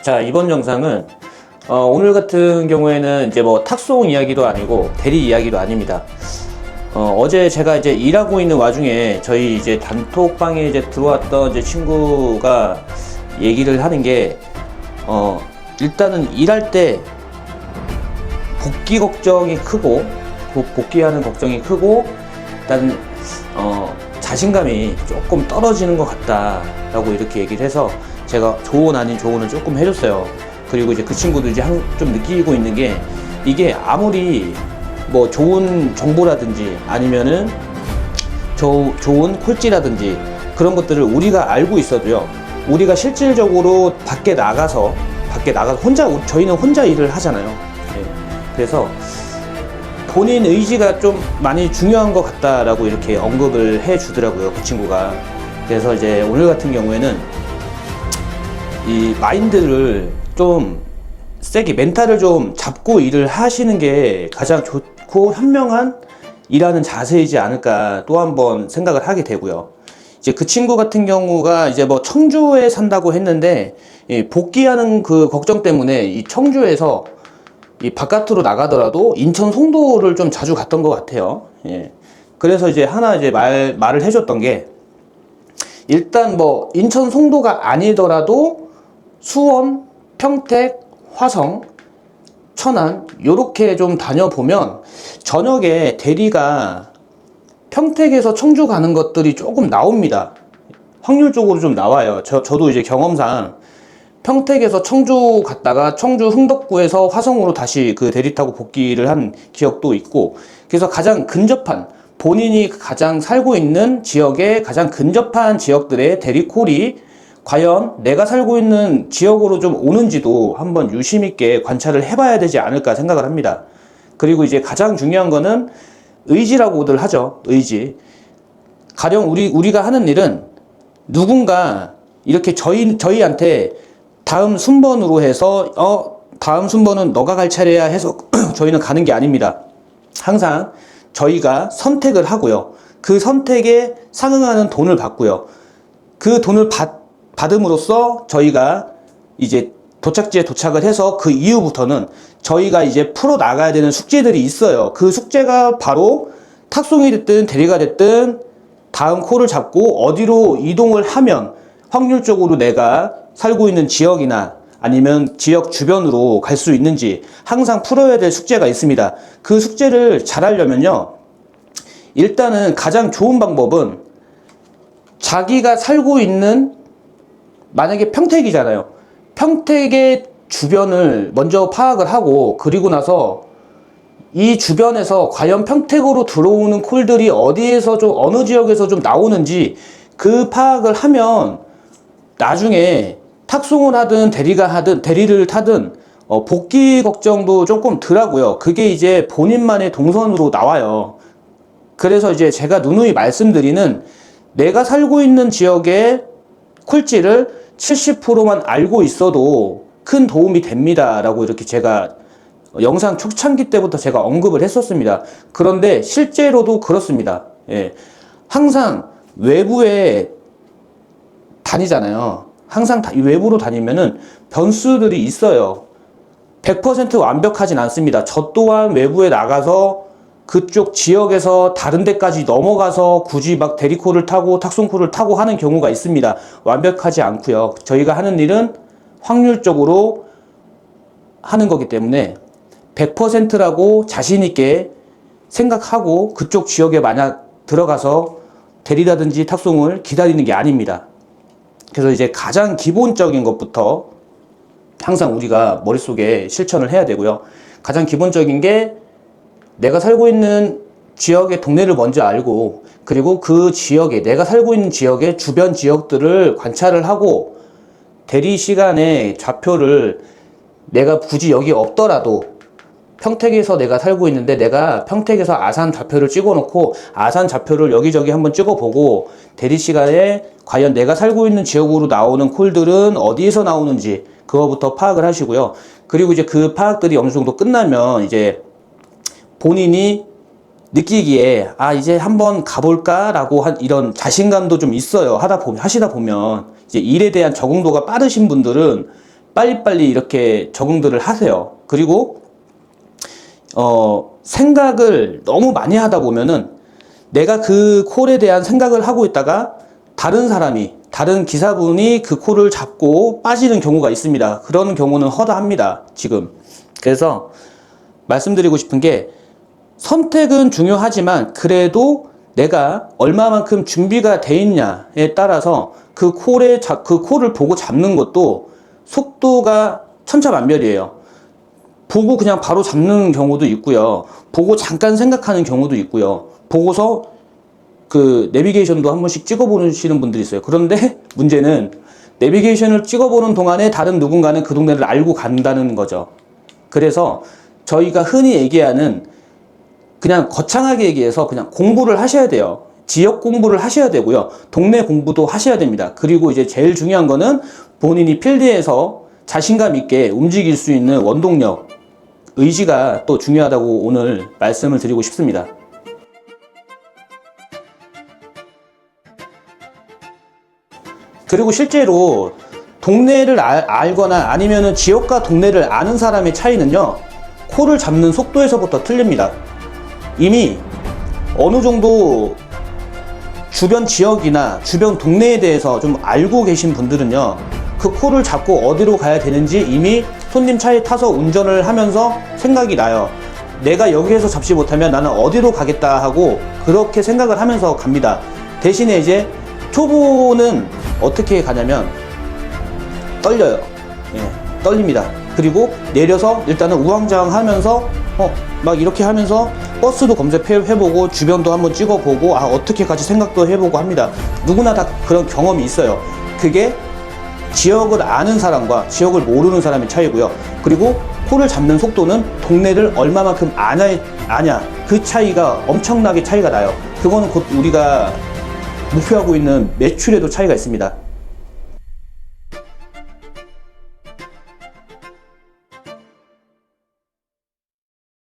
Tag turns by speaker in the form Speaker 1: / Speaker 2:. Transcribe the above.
Speaker 1: 자, 이번 영상은 오늘 같은 경우에는 이제 뭐 탁송 이야기도 아니고 대리 이야기도 아닙니다. 어제 제가 이제 일하고 있는 와중에 저희 이제 단톡방에 이제 들어왔던 이제 친구가 얘기를 하는 게 일단은 일할 때 복귀 걱정이 크고 복귀하는 걱정이 크고 일단 자신감이 조금 떨어지는 것 같다라고 이렇게 얘기를 해서 제가 조언 아닌 조언을 조금 해줬어요. 그리고 이제 그 친구도 이제 좀 느끼고 있는 게 이게 아무리 뭐 좋은 정보라든지 아니면은 좋은 콜찌라든지 그런 것들을 우리가 알고 있어도요, 우리가 실질적으로 밖에 나가서 저희는 혼자 일을 하잖아요. 네. 그래서 본인 의지가 좀 많이 중요한 것 같다라고 이렇게 언급을 해 주더라고요, 그 친구가. 그래서 이제 오늘 같은 경우에는 이 마인드를 좀 세게, 멘탈을 좀 잡고 일을 하시는 게 가장 좋고 현명한 일하는 자세이지 않을까 또 한번 생각을 하게 되고요. 이제 그 친구 같은 경우가 이제 뭐 청주에 산다고 했는데 복귀하는 그 걱정 때문에 이 청주에서 이 바깥으로 나가더라도 인천 송도를 좀 자주 갔던 것 같아요. 예. 그래서 이제 하나 이제 말을 해줬던 게, 일단 뭐 인천 송도가 아니더라도 수원, 평택, 화성, 천안 요렇게 좀 다녀보면 저녁에 대리가 평택에서 청주 가는 것들이 조금 나옵니다. 확률적으로 좀 나와요. 저도 이제 경험상 평택에서 청주 갔다가 청주 흥덕구에서 화성으로 다시 그 대리 타고 복귀를 한 기억도 있고, 그래서 가장 근접한, 본인이 가장 살고 있는 지역에 가장 근접한 지역들의 대리콜이 과연 내가 살고 있는 지역으로 좀 오는지도 한번 유심 있게 관찰을 해봐야 되지 않을까 생각을 합니다. 그리고 이제 가장 중요한 거는 의지라고들 하죠. 의지. 가령 우리가 하는 일은 누군가 이렇게 저희한테 다음 순번으로 해서 다음 순번은 너가 갈 차례야 해서 저희는 가는 게 아닙니다. 항상 저희가 선택을 하고요, 그 선택에 상응하는 돈을 받고요, 그 돈을 받음으로써 저희가 이제 도착지에 도착을 해서 그 이후부터는 저희가 이제 풀어 나가야 되는 숙제들이 있어요. 그 숙제가 바로 탁송이 됐든 대리가 됐든 다음 콜을 잡고 어디로 이동을 하면 확률적으로 내가 살고 있는 지역이나 아니면 지역 주변으로 갈 수 있는지 항상 풀어야 될 숙제가 있습니다. 그 숙제를 잘 하려면요, 일단은 가장 좋은 방법은 자기가 살고 있는, 만약에 평택이잖아요. 평택의 주변을 먼저 파악을 하고, 그리고 나서 이 주변에서 과연 평택으로 들어오는 콜들이 어디에서 좀, 어느 지역에서 좀 나오는지 그 파악을 하면 나중에 탁송을 하든 대리를 타든 복귀 걱정도 조금 덜하고요. 그게 이제 본인만의 동선으로 나와요. 그래서 이제 제가 누누이 말씀드리는, 내가 살고 있는 지역의 콜찌를 70%만 알고 있어도 큰 도움이 됩니다 라고 이렇게 제가 영상 초창기 때부터 제가 언급을 했었습니다. 그런데 실제로도 그렇습니다. 예. 항상 외부에 다니잖아요. 항상 외부로 다니면은 변수들이 있어요. 100% 완벽하진 않습니다. 저 또한 외부에 나가서 그쪽 지역에서 다른 데까지 넘어가서 굳이 막 대리콜을 타고 탁송콜을 타고 하는 경우가 있습니다. 완벽하지 않고요. 저희가 하는 일은 확률적으로 하는 거기 때문에 100%라고 자신 있게 생각하고 그쪽 지역에 만약 들어가서 대리라든지 탁송을 기다리는 게 아닙니다. 그래서 이제 가장 기본적인 것부터 항상 우리가 머릿속에 실천을 해야 되고요. 가장 기본적인 게, 내가 살고 있는 지역의 동네를 먼저 알고, 그리고 그 지역에, 내가 살고 있는 지역의 주변 지역들을 관찰을 하고, 대리 시간에 좌표를 내가 굳이 여기 없더라도 평택에서 내가 살고 있는데 내가 평택에서 아산 좌표를 찍어 놓고 아산 좌표를 여기저기 한번 찍어 보고, 대리 시간에 과연 내가 살고 있는 지역으로 나오는 콜들은 어디에서 나오는지 그거부터 파악을 하시고요. 그리고 이제 그 파악들이 어느 정도 끝나면 이제 본인이 느끼기에 이제 한번 가볼까라고 이런 자신감도 좀 있어요. 하시다 보면 이제 일에 대한 적응도가 빠르신 분들은 빨리빨리 이렇게 적응들을 하세요. 그리고 생각을 너무 많이 하다 보면은 내가 그 콜에 대한 생각을 하고 있다가 다른 기사분이 그 콜을 잡고 빠지는 경우가 있습니다. 그런 경우는 허다합니다, 지금. 그래서 말씀드리고 싶은 게, 선택은 중요하지만 그래도 내가 얼마만큼 준비가 돼 있냐에 따라서 그 콜을 보고 잡는 것도 속도가 천차만별이에요. 보고 그냥 바로 잡는 경우도 있고요. 보고 잠깐 생각하는 경우도 있고요. 보고서 그 내비게이션도 한 번씩 찍어보시는 분들이 있어요. 그런데 문제는 내비게이션을 찍어보는 동안에 다른 누군가는 그 동네를 알고 간다는 거죠. 그래서 저희가 흔히 얘기하는, 그냥 거창하게 얘기해서 그냥 공부를 하셔야 돼요. 지역 공부를 하셔야 되고요. 동네 공부도 하셔야 됩니다. 그리고 이제 제일 중요한 거는 본인이 필드에서 자신감 있게 움직일 수 있는 원동력, 의지가 또 중요하다고 오늘 말씀을 드리고 싶습니다. 그리고 실제로 동네를 알거나 아니면은 지역과 동네를 아는 사람의 차이는요, 콜을 잡는 속도에서부터 틀립니다. 이미 어느 정도 주변 지역이나 주변 동네에 대해서 좀 알고 계신 분들은요, 그 콜을 잡고 어디로 가야 되는지 이미 손님 차에 타서 운전을 하면서 생각이 나요. 내가 여기에서 잡지 못하면 나는 어디로 가겠다 하고 그렇게 생각을 하면서 갑니다. 대신에 이제 초보는 어떻게 가냐면 떨려요. 예, 떨립니다. 그리고 내려서 일단은 우왕좌왕하면서 막 이렇게 하면서 버스도 검색해보고 주변도 한번 찍어보고 어떻게 가지 생각도 해보고 합니다. 누구나 다 그런 경험이 있어요. 그게 지역을 아는 사람과 지역을 모르는 사람의 차이고요. 그리고 콜을 잡는 속도는 동네를 얼마만큼 아냐 그 차이가 엄청나게 차이가 나요. 그거는 곧 우리가 목표하고 있는 매출에도 차이가 있습니다.